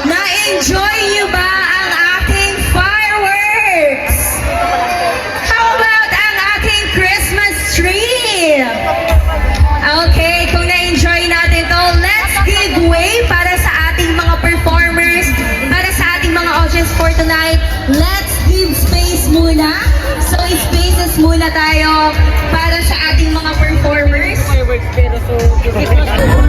Na-enjoy niyo ba ang ating fireworks? How about ang ating Christmas tree? Okay, kung na-enjoy natin to, let's give way para sa ating mga performers, para sa ating mga audience for tonight. Let's give space muna. So, spaces muna tayo para sa ating mga performers. Fireworks pero so